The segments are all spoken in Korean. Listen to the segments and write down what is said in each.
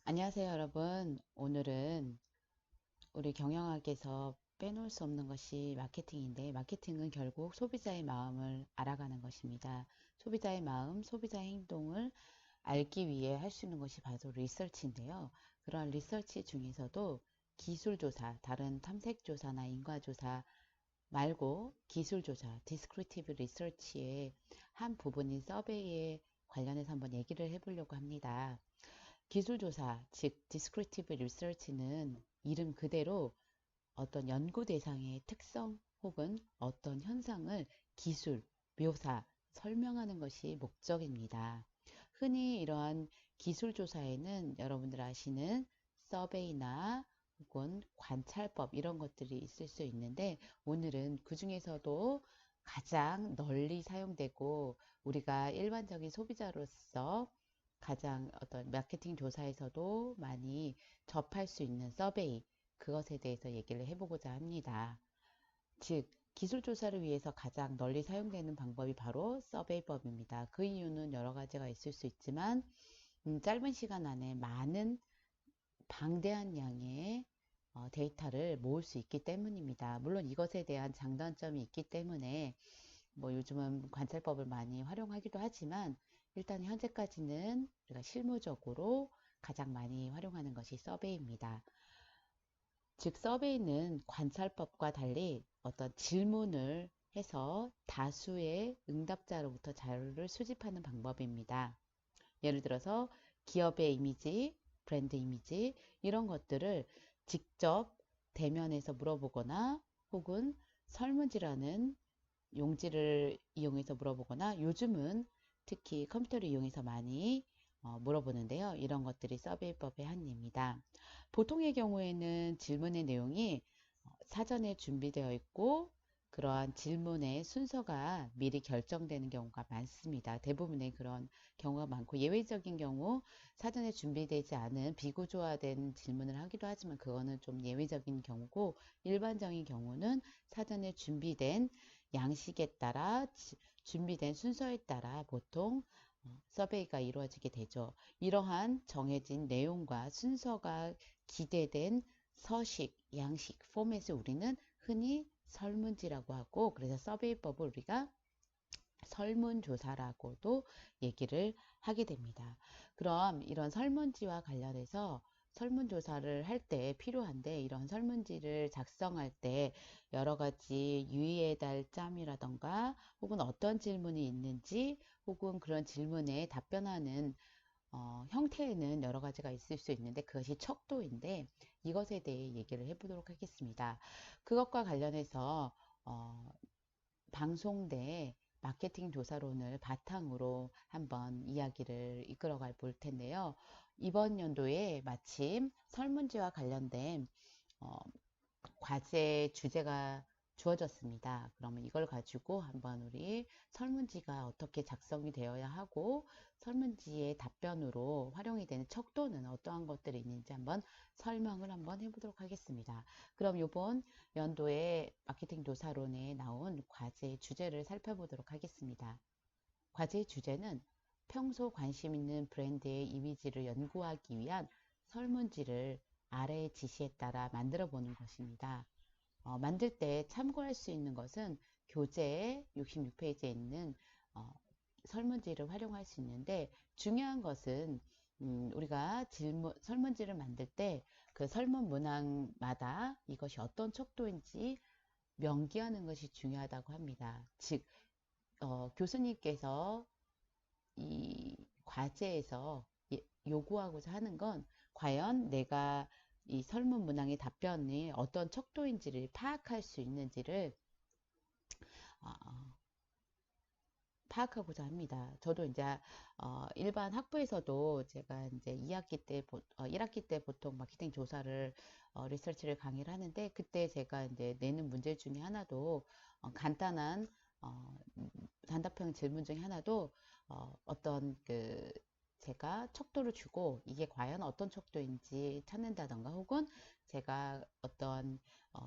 안녕하세요, 여러분. 오늘은 우리 경영학에서 빼놓을 수 없는 것이 마케팅인데, 마케팅은 결국 소비자의 마음을 알아가는 것입니다. 소비자의 마음, 소비자의 행동을 알기 위해 할 수 있는 것이 바로 리서치인데요. 그러한 리서치 중에서도 기술조사, 다른 탐색조사나 인과조사 말고 기술조사, 디스크리티브 리서치의 한 부분인 서베이에 관련해서 한번 얘기를 해보려고 합니다. 기술조사, 즉 디스크리티브 리서치는 이름 그대로 어떤 연구 대상의 특성 혹은 어떤 현상을 기술, 묘사, 설명하는 것이 목적입니다. 흔히 이러한 기술조사에는 여러분들 아시는 서베이나 혹은 관찰법 이런 것들이 있을 수 있는데 오늘은 그 중에서도 가장 널리 사용되고 우리가 일반적인 소비자로서 가장 어떤 마케팅 조사에서도 많이 접할 수 있는 서베이 그것에 대해서 얘기를 해보고자 합니다. 즉 기술 조사를 위해서 가장 널리 사용되는 방법이 바로 서베이법입니다. 그 이유는 여러 가지가 있을 수 있지만 짧은 시간 안에 많은 방대한 양의 데이터를 모을 수 있기 때문입니다. 물론 이것에 대한 장단점이 있기 때문에 뭐 요즘은 관찰법을 많이 활용하기도 하지만 일단 현재까지는 우리가 실무적으로 가장 많이 활용하는 것이 서베이입니다. 즉 서베이는 관찰법과 달리 어떤 질문을 해서 다수의 응답자로부터 자료를 수집하는 방법입니다. 예를 들어서 기업의 이미지, 브랜드 이미지 이런 것들을 직접 대면해서 물어보거나 혹은 설문지라는 용지를 이용해서 물어보거나 요즘은 특히 컴퓨터를 이용해서 많이 물어보는데요. 이런 것들이 서베이법의 한 예입니다. 보통의 경우에는 질문의 내용이 사전에 준비되어 있고 그러한 질문의 순서가 미리 결정되는 경우가 많습니다. 대부분의 그런 경우가 많고 예외적인 경우 사전에 준비되지 않은 비구조화된 질문을 하기도 하지만 그거는 좀 예외적인 경우고 일반적인 경우는 사전에 준비된 양식에 따라 준비된 순서에 따라 보통 서베이가 이루어지게 되죠. 이러한 정해진 내용과 순서가 기대된 서식, 양식, 포맷을 우리는 흔히 설문지라고 하고 그래서 서베이법을 우리가 설문조사라고도 얘기를 하게 됩니다. 그럼 이런 설문지와 관련해서 설문조사를 할 때 필요한데 이런 설문지를 작성할 때 여러 가지 유의해야 할 점이라던가 혹은 어떤 질문이 있는지 혹은 그런 질문에 답변하는 형태에는 여러 가지가 있을 수 있는데 그것이 척도인데 이것에 대해 얘기를 해보도록 하겠습니다. 그것과 관련해서 어, 방송대 마케팅 조사론을 바탕으로 한번 이야기를 이끌어가 볼 텐데요. 이번 연도에 마침 설문지와 관련된 어, 과제 주제가 주어졌습니다. 그러면 이걸 가지고 한번 우리 설문지가 어떻게 작성이 되어야 하고 설문지의 답변으로 활용이 되는 척도는 어떠한 것들이 있는지 한번 설명을 한번 해보도록 하겠습니다. 그럼 이번 연도의 마케팅 조사론에 나온 과제 주제를 살펴보도록 하겠습니다. 과제 주제는 평소 관심 있는 브랜드의 이미지를 연구하기 위한 설문지를 아래의 지시에 따라 만들어 보는 것입니다. 만들 때 참고할 수 있는 것은 교재 66페이지에 있는 설문지를 활용할 수 있는데 중요한 것은 우리가 설문지를 만들 때 그 설문 문항마다 이것이 어떤 척도인지 명기하는 것이 중요하다고 합니다. 즉 교수님께서 이 과제에서 요구하고자 하는 건 과연 내가 이 설문 문항의 답변이 어떤 척도인지를 파악할 수 있는지를 어, 파악하고자 합니다. 저도 이제 일반 학부에서도 제가 이제 2학기 때 1학기 때 보통 마케팅 조사를 리서치를 강의를 하는데 그때 제가 이제 내는 문제 중에 하나도 간단한 단답형 질문 중에 하나도 어떤 그 제가 척도를 주고 이게 과연 어떤 척도인지 찾는다던가 혹은 제가 어떤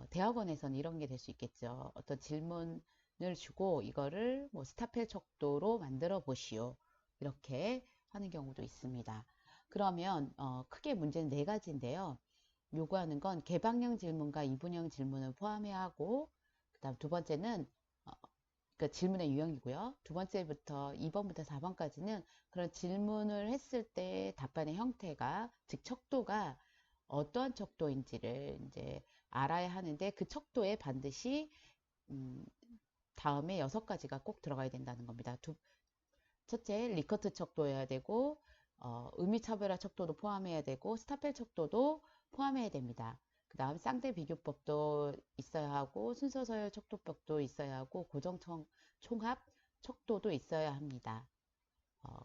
대학원에서는 이런 게 될 수 있겠죠. 어떤 질문을 주고 이거를 뭐 스타펠 척도로 만들어 보시오. 이렇게 하는 경우도 있습니다. 그러면 크게 문제는 네 가지인데요. 요구하는 건 개방형 질문과 이분형 질문을 포함해야 하고, 그다음 두 번째는 그 질문의 유형이고요. 두 번째부터 2번부터 4번까지는 그런 질문을 했을 때 답변의 형태가, 즉 척도가 어떠한 척도인지를 이제 알아야 하는데, 그 척도에 반드시 음, 다음에 6가지가 꼭 들어가야 된다는 겁니다. 첫째, 리커트 척도여야 되고, 의미차별화 척도도 포함해야 되고, 스타펠 척도도 포함해야 됩니다. 그 다음 쌍대 비교법도 있어야 하고, 순서 서열 척도법도 있어야 하고, 고정 총합 척도도 있어야 합니다. 어,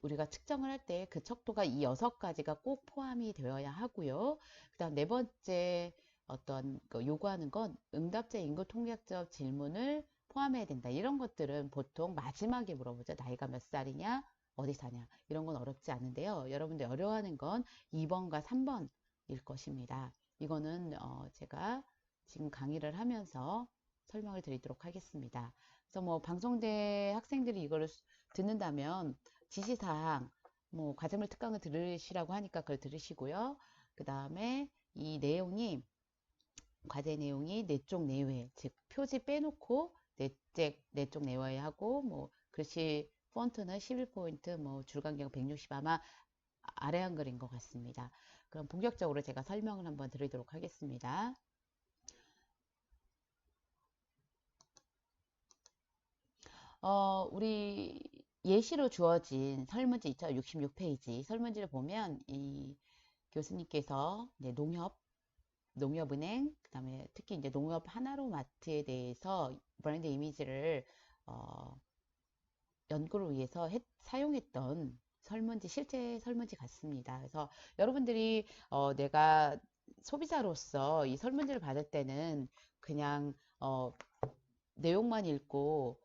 우리가 측정을 할 때 그 척도가 이 6가지가 꼭 포함이 되어야 하고요. 그 다음 네 번째 어떤 요구하는 건 응답자 인구 통계학적 질문을 포함해야 된다. 이런 것들은 보통 마지막에 물어보죠. 나이가 몇 살이냐, 어디 사냐. 이런 건 어렵지 않은데요. 여러분들 어려워하는 건 2번과 3번일 것입니다. 이거는 제가 지금 강의를 하면서 설명을 드리도록 하겠습니다. 그래서 뭐 방송대 학생들이 이거를 듣는다면 지시사항, 뭐 과제물 특강을 들으시라고 하니까 그걸 들으시고요. 그 다음에 이 내용이, 과제 내용이 내쪽 내외, 즉 표지 빼놓고 내쪽 내외 하고, 뭐 글씨 폰트는 11포인트, 뭐 줄간격 160, 아마 아래 한글인 것 같습니다. 그럼 본격적으로 제가 설명을 한번 드리도록 하겠습니다. 우리 예시로 주어진 설문지 있죠? 66페이지 설문지를 보면 이 교수님께서 이제 농협은행, 그 다음에 특히 이제 농협 하나로마트에 대해서 브랜드 이미지를 어, 연구를 위해서 사용했던 설문지, 실제 설문지 같습니다. 그래서 여러분들이 내가 소비자로서 이 설문지를 받을 때는 그냥 내용만 읽고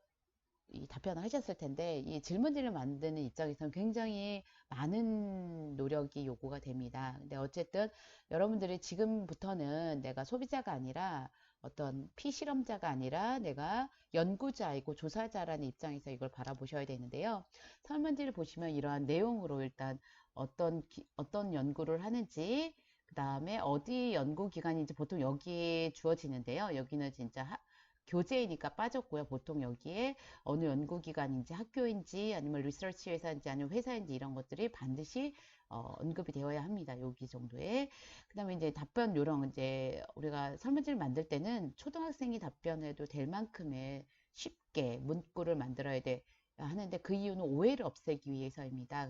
이 답변을 하셨을 텐데, 이 질문지를 만드는 입장에서는 굉장히 많은 노력이 요구가 됩니다. 근데 어쨌든 여러분들이 지금부터는 내가 소비자가 아니라 어떤 피실험자가 아니라 내가 연구자이고 조사자라는 입장에서 이걸 바라보셔야 되는데요. 설문지를 보시면 이러한 내용으로 일단 어떤 연구를 하는지, 그 다음에 어디 연구기관인지 보통 여기에 주어지는데요. 여기는 진짜 교재이니까 빠졌고요. 보통 여기에 어느 연구기관인지 학교인지 아니면 리서치 회사인지 아니면 회사인지 이런 것들이 반드시 언급이 되어야 합니다. 여기 정도에. 그 다음에 이제 답변 요령, 이제 우리가 설문지를 만들 때는 초등학생이 답변해도 될 만큼의 쉽게 문구를 만들어야 돼 하는데, 그 이유는 오해를 없애기 위해서입니다.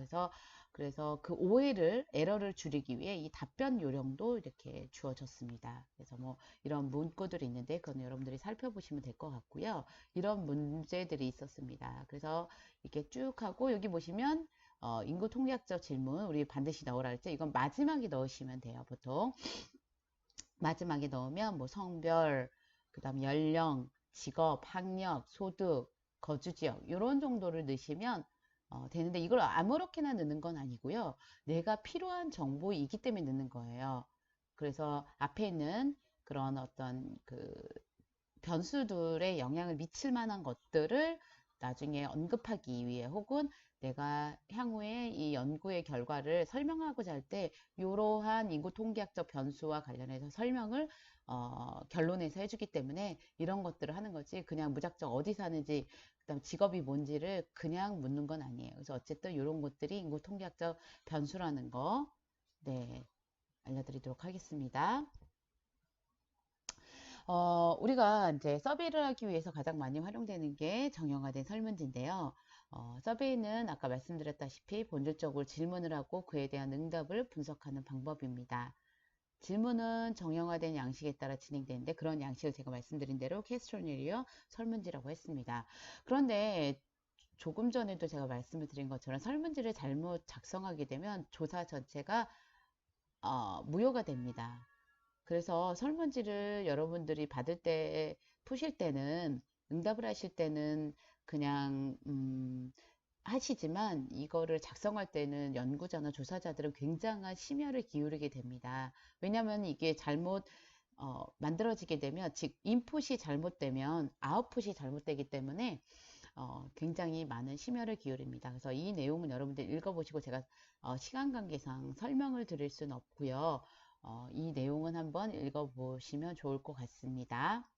그래서 그 에러를 줄이기 위해 이 답변 요령도 이렇게 주어졌습니다. 그래서 뭐 이런 문구들이 있는데 그건 여러분들이 살펴보시면 될 것 같고요. 이런 문제들이 있었습니다. 그래서 이렇게 쭉 하고 여기 보시면 인구 통계학적 질문 우리 반드시 넣으라 했죠. 이건 마지막에 넣으시면 돼요. 보통 마지막에 넣으면 뭐 성별, 그다음 연령, 직업, 학력, 소득, 거주 지역 이런 정도를 넣으시면 되는데, 이걸 아무렇게나 넣는 건 아니고요. 내가 필요한 정보이기 때문에 넣는 거예요. 그래서 앞에 있는 그런 어떤 그 변수들의 영향을 미칠 만한 것들을 나중에 언급하기 위해, 혹은 내가 향후에 이 연구의 결과를 설명하고자 할 때 이러한 인구 통계학적 변수와 관련해서 설명을 결론에서 해주기 때문에 이런 것들을 하는 거지, 그냥 무작정 어디 사는지 그다음 직업이 뭔지를 그냥 묻는 건 아니에요. 그래서 어쨌든 이런 것들이 인구 통계학적 변수라는 거, 네, 알려드리도록 하겠습니다. 우리가 이제 서베이를 하기 위해서 가장 많이 활용되는 게 정형화된 설문지인데요. 서베이는 아까 말씀드렸다시피 본질적으로 질문을 하고 그에 대한 응답을 분석하는 방법입니다. 질문은 정형화된 양식에 따라 진행되는데, 그런 양식을 제가 말씀드린 대로 캐스트로네리어 설문지라고 했습니다. 그런데 조금 전에도 제가 말씀을 드린 것처럼 설문지를 잘못 작성하게 되면 조사 전체가 무효가 됩니다. 그래서 설문지를 여러분들이 받을 때, 푸실 때는, 응답을 하실 때는 그냥 하시지만, 이거를 작성할 때는 연구자나 조사자들은 굉장한 심혈을 기울이게 됩니다. 왜냐하면 이게 잘못 만들어지게 되면, 즉 인풋이 잘못되면 아웃풋이 잘못되기 때문에 굉장히 많은 심혈을 기울입니다. 그래서 이 내용은 여러분들 읽어보시고 제가 시간 관계상 설명을 드릴 수는 없고요. 이 내용은 한번 읽어보시면 좋을 것 같습니다.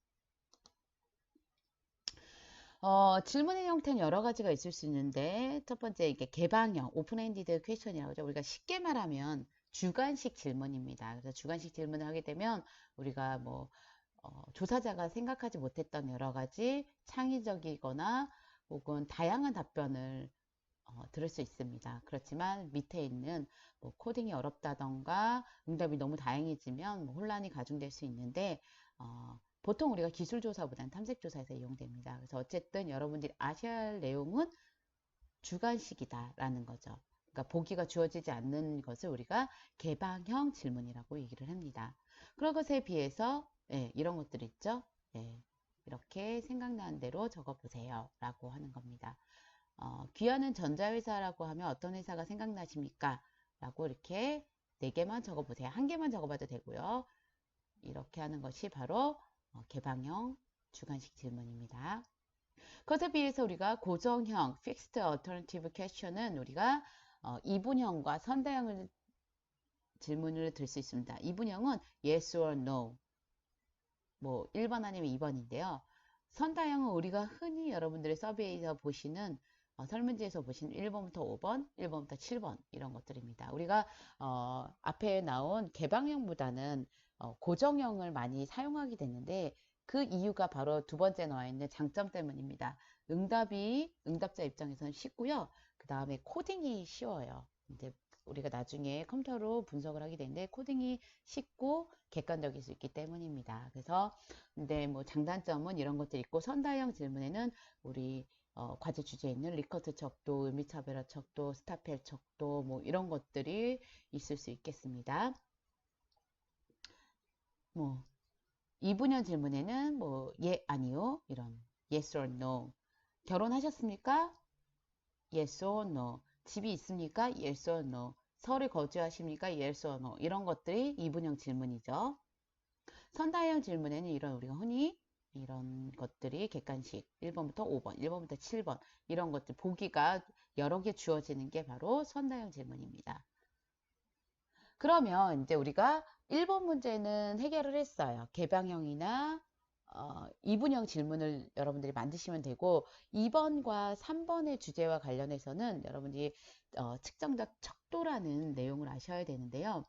질문의 형태는 여러 가지가 있을 수 있는데, 첫 번째, 이게 개방형, 오픈엔디드 퀘스천이라고 하죠. 우리가 쉽게 말하면 주관식 질문입니다. 그래서 주관식 질문을 하게 되면, 우리가 뭐, 조사자가 생각하지 못했던 여러 가지 창의적이거나 혹은 다양한 답변을 들을 수 있습니다. 그렇지만 밑에 있는 뭐 코딩이 어렵다던가 응답이 너무 다양해지면 뭐 혼란이 가중될 수 있는데, 보통 우리가 기술조사보다는 탐색조사에서 이용됩니다. 그래서 어쨌든 여러분들이 아셔야 할 내용은 주관식이다라는 거죠. 그러니까 보기가 주어지지 않는 것을 우리가 개방형 질문이라고 얘기를 합니다. 그런 것에 비해서 이런 것들 있죠. 이렇게 생각나는 대로 적어보세요 라고 하는 겁니다. 귀하는 전자회사라고 하면 어떤 회사가 생각나십니까? 라고 이렇게 4개만 적어보세요. 1개만 적어봐도 되고요. 이렇게 하는 것이 바로 개방형 주관식 질문입니다. 그것에 비해서 우리가 고정형 Fixed Alternative Question은 우리가 이분형과 선다형을 질문을 들 수 있습니다. 이분형은 Yes or No, 뭐 1번 아니면 2번인데요. 선다형은 우리가 흔히 여러분들의 서베이에서 보시는 설문지에서 보시는 1번부터 5번, 1번부터 7번 이런 것들입니다. 우리가 앞에 나온 개방형보다는 고정형을 많이 사용하게 됐는데 그 이유가 바로 두 번째 나와 있는 장점 때문입니다. 응답이 응답자 입장에서는 쉽고요. 그 다음에 코딩이 쉬워요. 이제 우리가 나중에 컴퓨터로 분석을 하게 되는데 코딩이 쉽고 객관적일 수 있기 때문입니다. 그래서 근데 뭐 장단점은 이런 것들이 있고 선다형 질문에는 우리 과제 주제에 있는 리커트 척도, 의미차별화 척도, 스타펠 척도 뭐 이런 것들이 있을 수 있겠습니다. 뭐 이분형 질문에는 뭐 예, 아니요 이런 yes or no. 결혼하셨습니까? yes or no. 집이 있습니까? yes or no. 서울에 거주하십니까? yes or no. 이런 것들이 이분형 질문이죠. 선다형 질문에는 이런 우리가 흔히 이런 것들이 객관식 1번부터 5번, 1번부터 7번 이런 것들 보기가 여러 개 주어지는 게 바로 선다형 질문입니다. 그러면 이제 우리가 1번 문제는 해결을 했어요. 개방형이나 이분형 질문을 여러분들이 만드시면 되고 2번과 3번의 주제와 관련해서는 여러분들이 측정적 척도라는 내용을 아셔야 되는데요.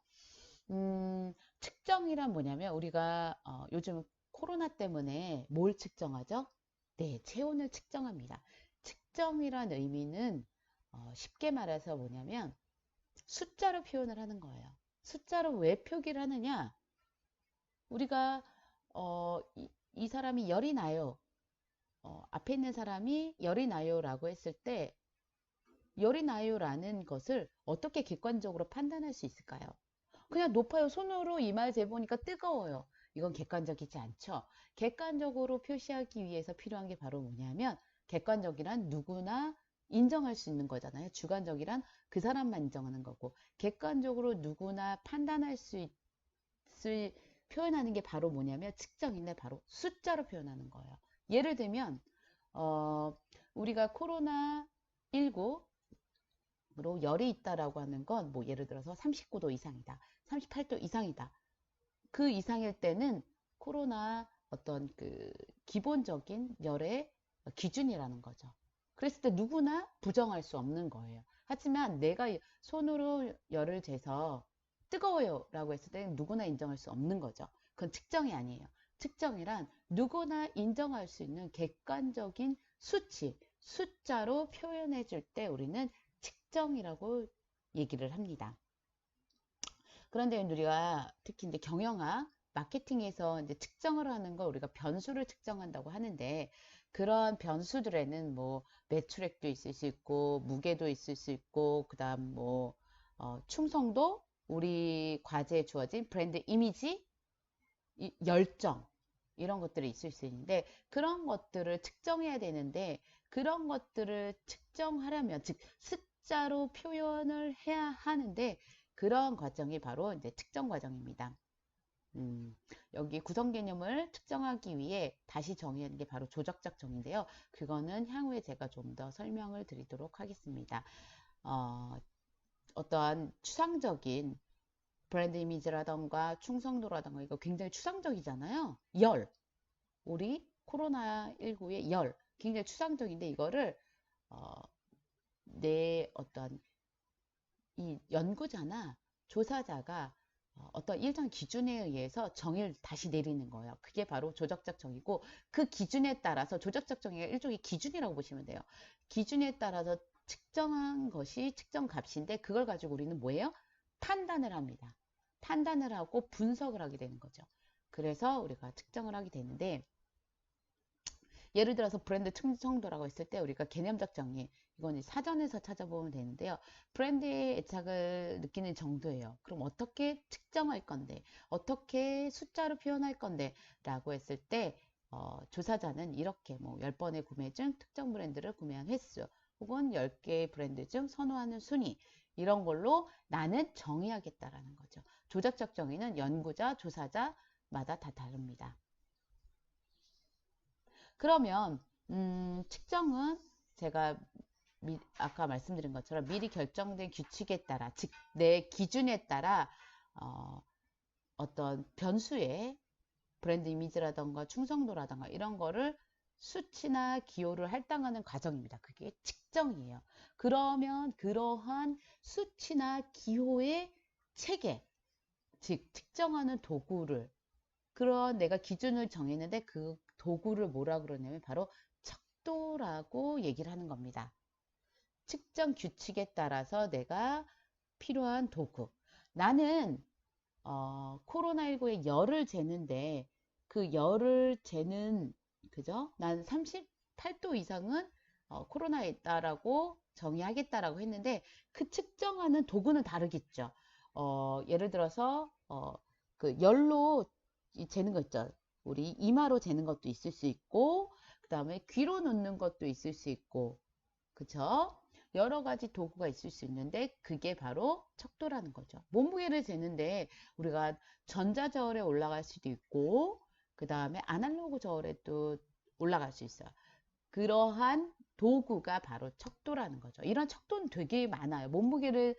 측정이란 뭐냐면 우리가 요즘 코로나 때문에 뭘 측정하죠? 네, 체온을 측정합니다. 측정이란 의미는 쉽게 말해서 뭐냐면 숫자로 표현을 하는 거예요. 숫자로 왜 표기를 하느냐? 우리가 이 사람이 열이 나요. 앞에 있는 사람이 열이 나요 라고 했을 때 열이 나요 라는 것을 어떻게 객관적으로 판단할 수 있을까요? 그냥 높아요. 손으로 이마에 재보니까 뜨거워요. 이건 객관적이지 않죠. 객관적으로 표시하기 위해서 필요한 게 바로 뭐냐면 객관적이란 누구나 인정할 수 있는 거잖아요. 주관적이란 그 사람만 인정하는 거고 객관적으로 누구나 판단할 수 있을 표현하는 게 바로 뭐냐면 측정인데 바로 숫자로 표현하는 거예요. 예를 들면 우리가 코로나19 으로 열이 있다라고 하는 건 뭐 예를 들어서 39도 이상이다. 38도 이상이다. 그 이상일 때는 코로나 어떤 그 기본적인 열의 기준이라는 거죠. 그랬을 때 누구나 부정할 수 없는 거예요. 하지만 내가 손으로 열을 재서 뜨거워요 라고 했을 때는 누구나 인정할 수 없는 거죠. 그건 측정이 아니에요. 측정이란 누구나 인정할 수 있는 객관적인 수치, 숫자로 표현해 줄 때 우리는 측정이라고 얘기를 합니다. 그런데 우리가 특히 이제 경영학, 마케팅에서 이제 측정을 하는 걸 우리가 변수를 측정한다고 하는데 그런 변수들에는 뭐 매출액도 있을 수 있고 무게도 있을 수 있고 그다음 뭐 충성도, 우리 과제에 주어진 브랜드 이미지, 열정 이런 것들이 있을 수 있는데 그런 것들을 측정해야 되는데 그런 것들을 측정하려면 즉 숫자로 표현을 해야 하는데 그런 과정이 바로 이제 측정 과정입니다. 음, 여기 구성 개념을 측정하기 위해 다시 정의하는 게 바로 조작적 정의인데요. 그거는 향후에 제가 좀 더 설명을 드리도록 하겠습니다. 어, 어떠한 추상적인 브랜드 이미지라던가 충성도라던가 이거 굉장히 추상적이잖아요. 우리 코로나19의 굉장히 추상적인데 이거를 어, 내 어떤 이 연구자나 조사자가 어떤 일정 기준에 의해서 정의를 다시 내리는 거예요. 그게 바로 조작적 정의고 그 기준에 따라서 조작적 정의가 일종의 기준이라고 보시면 돼요. 기준에 따라서 측정한 것이 측정 값인데 그걸 가지고 우리는 뭐예요? 판단을 합니다. 판단을 하고 분석을 하게 되는 거죠. 그래서 우리가 측정을 하게 되는데 예를 들어서 브랜드 충성도라고 했을 때 우리가 개념적 정의, 이건 사전에서 찾아보면 되는데요. 브랜드의 애착을 느끼는 정도예요. 그럼 어떻게 측정할 건데, 어떻게 숫자로 표현할 건데 라고 했을 때 조사자는 이렇게 뭐 10번의 구매 중 특정 브랜드를 구매한 횟수 혹은 10개의 브랜드 중 선호하는 순위 이런 걸로 나는 정의하겠다라는 거죠. 조작적 정의는 연구자, 조사자마다 다 다릅니다. 그러면 측정은 제가 아까 말씀드린 것처럼 미리 결정된 규칙에 따라 즉 내 기준에 따라 어, 어떤 변수에 브랜드 이미지라던가 충성도라던가 이런 거를 수치나 기호를 할당하는 과정입니다. 그게 측정이에요. 그러면 그러한 수치나 기호의 체계, 즉 측정하는 도구를 그런 내가 기준을 정했는데 그 도구를 뭐라 그러냐면 바로 척도라고 얘기를 하는 겁니다. 측정 규칙에 따라서 내가 필요한 도구. 나는 코로나19의 열을 재는데 그 열을 재는 그죠? 난 38도 이상은 코로나에 있다라고 정의하겠다라고 했는데 그 측정하는 도구는 다르겠죠. 예를 들어서 그 열로 재는 거 있죠. 우리 이마로 재는 것도 있을 수 있고 그 다음에 귀로 넣는 것도 있을 수 있고 그쵸? 여러 가지 도구가 있을 수 있는데 그게 바로 척도라는 거죠. 몸무게를 재는데 우리가 전자저울에 올라갈 수도 있고 그 다음에 아날로그 저울에 또 올라갈 수 있어요. 그러한 도구가 바로 척도라는 거죠. 이런 척도는 되게 많아요. 몸무게를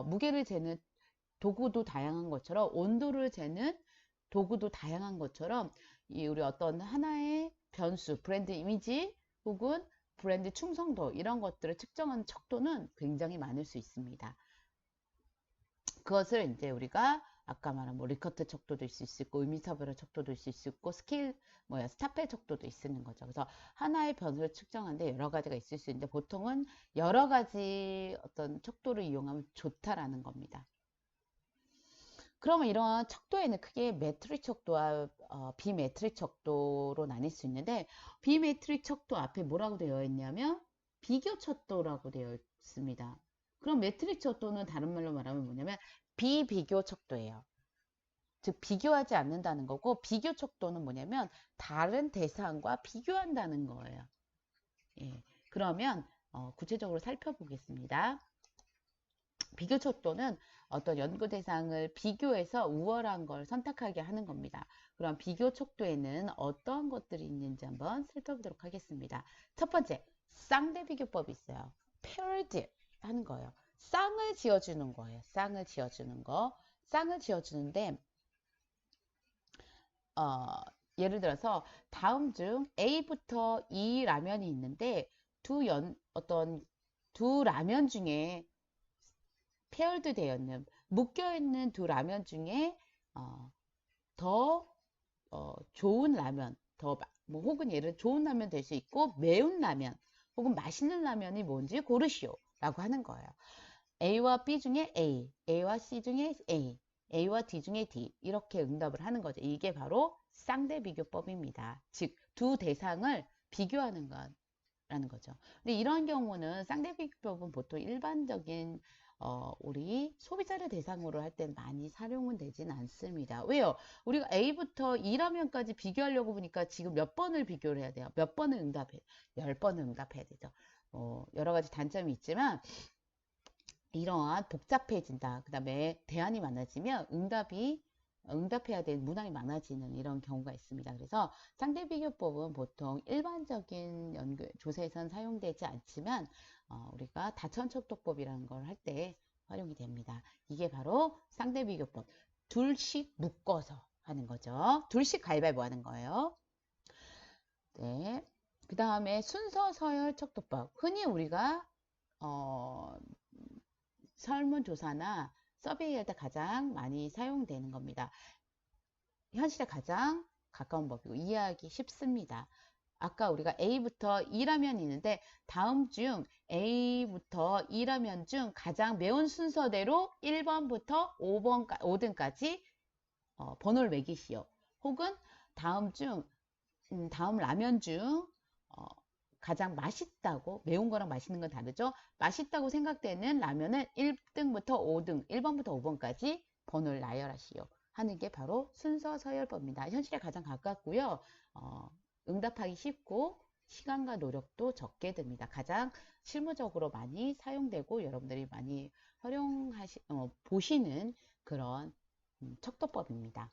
무게를 재는 도구도 다양한 것처럼 온도를 재는 도구도 다양한 것처럼 이 우리 어떤 하나의 변수, 브랜드 이미지 혹은 브랜드 충성도 이런 것들을 측정하는 척도는 굉장히 많을 수 있습니다. 그것을 이제 우리가 아까 말한 뭐 리커트 척도도 있을 수 있고 의미사별의 척도도 있을 수 있고 스타펠 척도도 있는 거죠. 그래서 하나의 변수를 측정하는데 여러 가지가 있을 수 있는데 보통은 여러 가지 어떤 척도를 이용하면 좋다라는 겁니다. 그러면 이런 척도에는 크게 매트릭 척도와 비매트릭 척도로 나뉠 수 있는데 비매트릭 척도 앞에 뭐라고 되어 있냐면 비교 척도라고 되어 있습니다. 그럼 매트릭 척도는 다른 말로 말하면 뭐냐면 비비교 척도예요. 즉 비교하지 않는다는 거고 비교 척도는 뭐냐면 다른 대상과 비교한다는 거예요. 예. 그러면 구체적으로 살펴보겠습니다. 비교 척도는 어떤 연구 대상을 비교해서 우월한 걸 선택하게 하는 겁니다. 그럼 비교 척도에는 어떤 것들이 있는지 한번 살펴보도록 하겠습니다. 첫 번째, 쌍대 비교법이 있어요. paired 하는 거예요. 쌍을 지어주는 거예요. 쌍을 지어주는 거. 쌍을 지어주는데 어, 예를 들어서 다음 중 A부터 E 라면이 있는데 어떤 두 라면 중에 페어드 되어 있는 묶여 있는 두 라면 중에 어, 더 좋은 라면 뭐 혹은 예를 좋은 라면 될 수 있고 매운 라면 혹은 맛있는 라면이 뭔지 고르시오 라고 하는 거예요. A와 B 중에 A와 C 중에 A와 D 중에 D 이렇게 응답을 하는 거죠. 이게 바로 쌍대 비교법입니다. 즉 두 대상을 비교하는 라는 거죠. 근데 이런 경우는 쌍대 비교법은 보통 일반적인 우리 소비자를 대상으로 할 땐 많이 사용은 되진 않습니다. 왜요? 우리가 A부터 E라면까지 비교하려고 보니까 지금 몇 번을 비교를 해야 돼요? 몇 번을 10번을 응답해야 되죠. 여러 가지 단점이 있지만 이러한 복잡해진다. 그 다음에 대안이 많아지면 응답이 응답해야 될 문항이 많아지는 이런 경우가 있습니다. 그래서 상대비교법은 보통 일반적인 조사에선 사용되지 않지만 우리가 다천척도법이라는 걸 할 때 활용이 됩니다. 이게 바로 상대비교법. 둘씩 묶어서 하는 거죠. 둘씩 가위바위보 하는 거예요. 네. 그 다음에 순서 서열 척도법. 흔히 우리가 설문조사나 서베이할 때 가장 많이 사용되는 겁니다. 현실에 가장 가까운 법이고 이해하기 쉽습니다. 아까 우리가 A부터 E라면 있는데 다음 중 A부터 E라면 중 가장 매운 순서대로 1번부터 5등까지 번호를 매기시오. 혹은 다음 라면 중 가장 맛있다고, 매운 거랑 맛있는 건 다르죠. 맛있다고 생각되는 라면은 1등부터 5등, 1번부터 5번까지 번호를 나열하시오 하는 게 바로 순서 서열법입니다. 현실에 가장 가깝고요. 응답하기 쉽고 시간과 노력도 적게 듭니다. 가장 실무적으로 많이 사용되고 여러분들이 많이 보시는 그런 척도법입니다.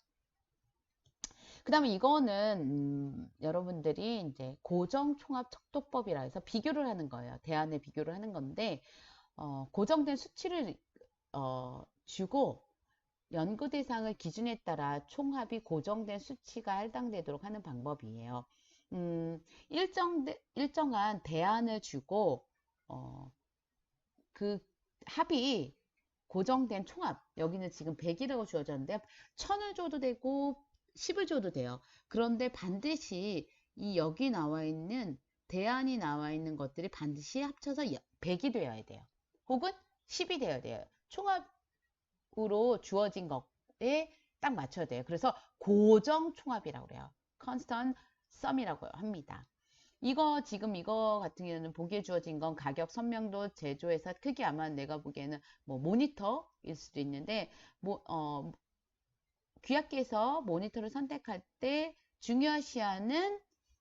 그 다음에 이거는 여러분들이 이제 고정총합 척도법이라 해서 비교를 하는 거예요. 대안에 비교를 하는 건데 고정된 수치를 주고 연구 대상을 기준에 따라 총합이 고정된 수치가 할당되도록 하는 방법이에요. 일정한 대안을 주고 그 합이 고정된 총합, 여기는 지금 100이라고 주어졌는데 1000을 줘도 되고 10을 줘도 돼요. 그런데 반드시 여기 나와 있는 대안이 나와 있는 것들이 반드시 합쳐서 100이 되어야 돼요. 혹은 10이 되어야 돼요. 총합으로 주어진 것에 딱 맞춰야 돼요. 그래서 고정 총합이라고 그래요. constant sum이라고 합니다. 지금 이거 같은 경우는 보기에 주어진 건 가격, 선명도, 제조회사 크기, 아마 내가 보기에는 뭐 모니터일 수도 있는데 귀하께서 모니터를 선택할 때 중요시하는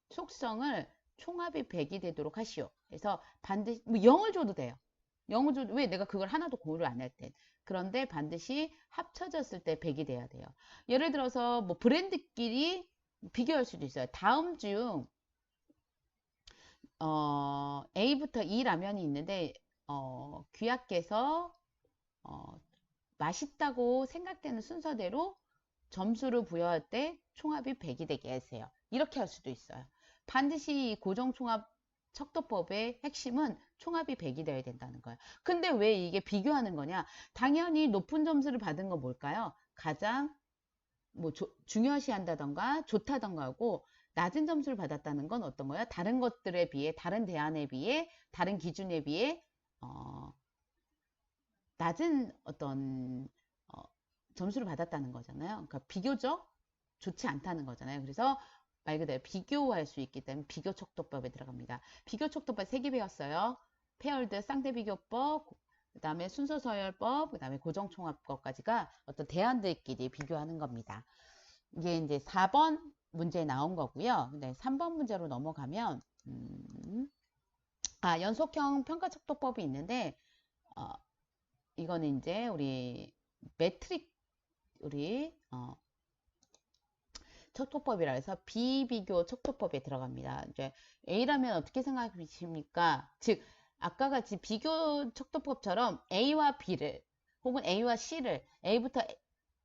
속성을 총합이 100이 되도록 하시오. 그래서 반드시 0을 줘도 돼요. 0을 줘도 왜 내가 그걸 하나도 고려를 안 할 때. 그런데 반드시 합쳐졌을 때 100이 돼야 돼요. 예를 들어서 뭐 브랜드끼리 비교할 수도 있어요. 다음 중 A부터 E 라면이 있는데 귀하께서 맛있다고 생각되는 순서대로 점수를 부여할 때 총합이 100이 되게 하세요. 이렇게 할 수도 있어요. 반드시 이 고정총합 척도법의 핵심은 총합이 100이 되어야 된다는 거예요. 근데 왜 이게 비교하는 거냐? 당연히 높은 점수를 받은 건 뭘까요? 가장 뭐 중요시한다던가 좋다던가 하고 낮은 점수를 받았다는 건 어떤 거야? 다른 것들에 비해, 다른 대안에 비해, 다른 기준에 비해 낮은 어떤 점수를 받았다는 거잖아요. 그러니까 비교적 좋지 않다는 거잖아요. 그래서 말 그대로 비교할 수 있기 때문에 비교척도법에 들어갑니다. 비교척도법 3개 배웠어요. 페어드 쌍대비교법, 그 다음에 순서서열법, 그 다음에 고정총합법까지가 어떤 대안들끼리 비교하는 겁니다. 이게 이제 4번 문제에 나온 거고요. 근데 3번 문제로 넘어가면 연속형 평가척도법이 있는데 이거는 이제 우리 척도법이라 해서 비비교 척도법에 들어갑니다. 이제 A라면 어떻게 생각하십니까? 즉 아까 같이 비교 척도법처럼 A와 B를 혹은 A와 C를 A부터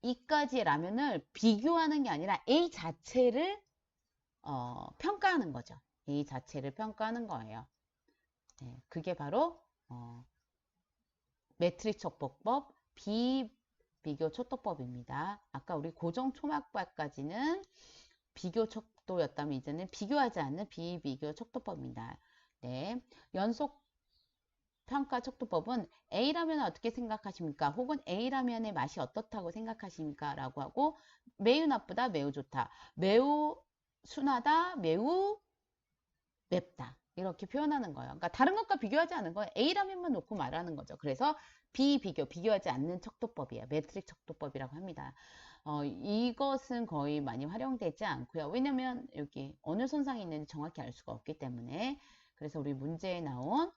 E까지의 라면을 비교하는 게 아니라 A 자체를 평가하는 거죠. A 자체를 평가하는 거예요. 네, 그게 바로 매트릭 척도법 비교 척도법입니다. 아까 우리 고정 총합법까지는 비교 척도였다면 이제는 비교하지 않는 비비교 척도법입니다. 네, 연속 평가 척도법은 A라면 어떻게 생각하십니까? 혹은 A라면의 맛이 어떻다고 생각하십니까? 라고 하고 매우 나쁘다, 매우 좋다, 매우 순하다, 매우 맵다 이렇게 표현하는 거예요. 그러니까 다른 것과 비교하지 않은 거예요. A라면만 놓고 말하는 거죠. 그래서 비교하지 않는 척도법이에요. 매트릭 척도법이라고 합니다. 이것은 거의 많이 활용되지 않고요. 왜냐면 여기 어느 선상에 있는지 정확히 알 수가 없기 때문에. 그래서 우리 문제에 나온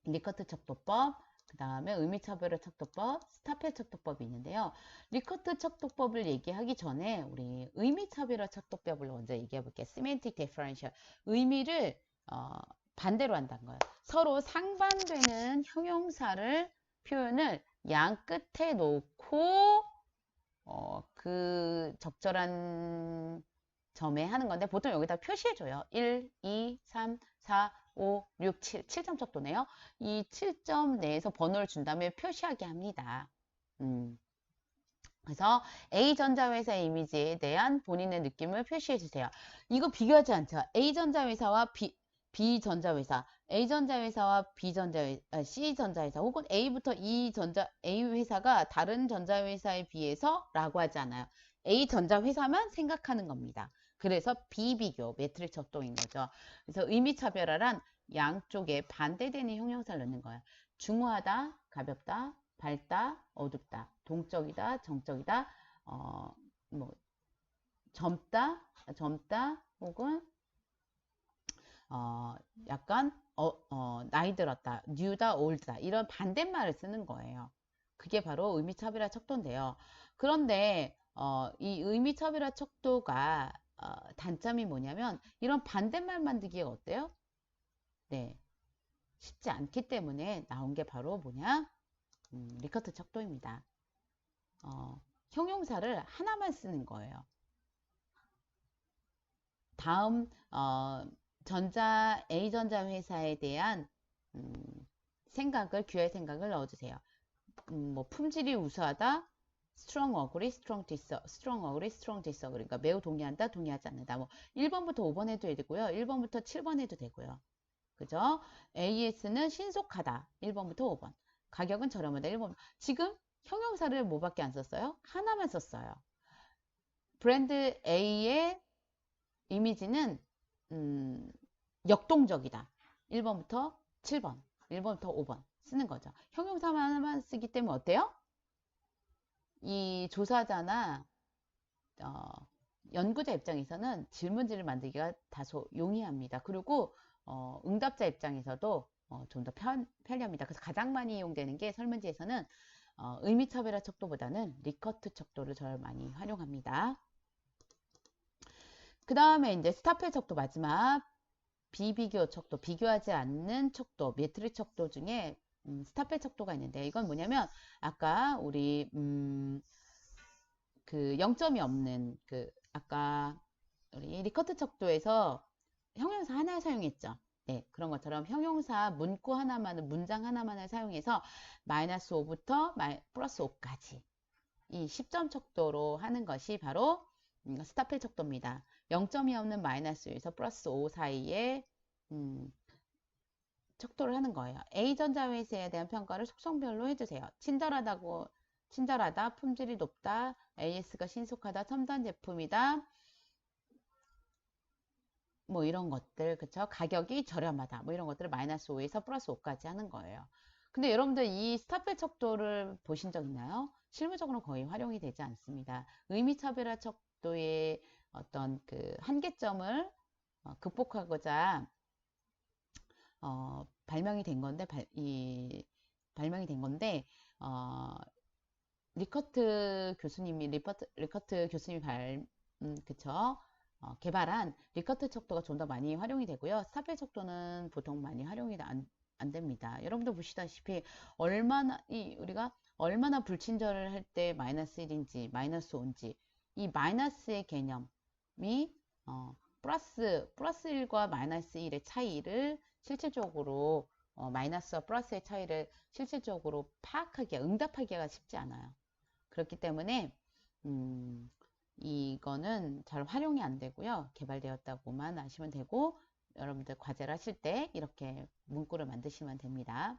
리커트 척도법, 그 다음에 의미차별화 척도법, 스타펠 척도법이 있는데요. 리커트 척도법을 얘기하기 전에 우리 의미차별화 척도법을 먼저 얘기해 볼게요. Semantic differential. 의미를 반대로 한다는 거예요. 서로 상반되는 형용사를 표현을 양 끝에 놓고 그 적절한 점에 하는 건데 보통 여기다 표시해줘요. 1, 2, 3, 4, 5, 6, 7, 7점 척도네요. 이 7점 내에서 번호를 준 다음에 표시하게 합니다. 그래서 A전자회사의 이미지에 대한 본인의 느낌을 표시해주세요. 이거 비교하지 않죠? A전자회사와 B전자회사, A전자회사와 C전자회사 혹은 A부터 A 회사가 다른 전자회사에 비해서 라고 하지 않아요. A전자회사만 생각하는 겁니다. 그래서 비비교, 매트릭스 척도인 거죠. 그래서 의미차별화란 양쪽에 반대되는 형용사를 넣는 거예요. 중후하다, 가볍다, 밝다, 어둡다, 동적이다, 정적이다, 뭐 젊다, 혹은 약간 나이 들었다, 뉴다, 올드다 이런 반대말을 쓰는 거예요. 그게 바로 의미차별화 척도인데요. 그런데 이 의미차별화 척도가 단점이 뭐냐면 이런 반대말 만들기가 어때요? 네, 쉽지 않기 때문에 나온 게 바로 뭐냐? 리커트 척도입니다. 형용사를 하나만 쓰는 거예요. 다음 A전자 회사에 대한 규혈 생각을 넣어주세요. 뭐 품질이 우수하다, strong agree, strong disagree. 그러니까 매우 동의한다, 동의하지 않는다. 뭐 1번부터 5번 해도 되고요. 1번부터 7번 해도 되고요. 그죠? AS는 신속하다. 1번부터 5번. 가격은 저렴하다. 1번. 지금 형용사를 뭐밖에 안 썼어요? 하나만 썼어요. 브랜드 A의 이미지는 역동적이다. 1번부터 7번, 1번부터 5번 쓰는 거죠. 형용사만 쓰기 때문에 어때요? 이 조사자나 연구자 입장에서는 질문지를 만들기가 다소 용이합니다. 그리고 응답자 입장에서도 좀 더 편리합니다. 그래서 가장 많이 이용되는 게 설문지에서는 의미차별화 척도보다는 리커트 척도를 절 많이 활용합니다. 그 다음에 이제 스타펠 척도 마지막 비비교 척도, 비교하지 않는 척도, 매트릭 척도 중에 스타펠 척도가 있는데 이건 뭐냐면 아까 우리 그 0점이 없는 아까 우리 리커트 척도에서 형용사 하나 사용했죠. 네, 그런 것처럼 형용사 문구 하나만을 문장 하나만을 사용해서 마이너스 5부터 플러스 5까지 이 10점 척도로 하는 것이 바로 스타펠 척도입니다. 0점이 없는 마이너스 1에서 플러스 5 사이에 척도를 하는 거예요. A전자 회사에 대한 평가를 속성별로 해주세요. 친절하다, 품질이 높다, AS가 신속하다, 첨단 제품이다, 뭐 이런 것들, 그쵸? 가격이 저렴하다, 뭐 이런 것들을 마이너스 5에서 플러스 5까지 하는 거예요. 근데 여러분들 이 스타펠 척도를 보신 적 있나요? 실무적으로 거의 활용이 되지 않습니다. 의미차별화 척도의 어떤 그 한계점을 극복하고자 발명이 된 건데 리커트 교수님이 그쵸? 개발한 리커트 척도가 좀 더 많이 활용이 되고요. 스타펠 척도는 보통 많이 활용이 안 됩니다. 여러분들 보시다시피 우리가 얼마나 불친절을 할 때 마이너스 1인지 마이너스 5인지 이 마이너스의 개념이 플러스 1과 마이너스 1의 차이를 실질적으로 마이너스와 플러스의 차이를 실질적으로 응답하기가 쉽지 않아요. 그렇기 때문에 이거는 잘 활용이 안 되고요. 개발되었다고만 아시면 되고 여러분들 과제를 하실 때 이렇게 문구를 만드시면 됩니다.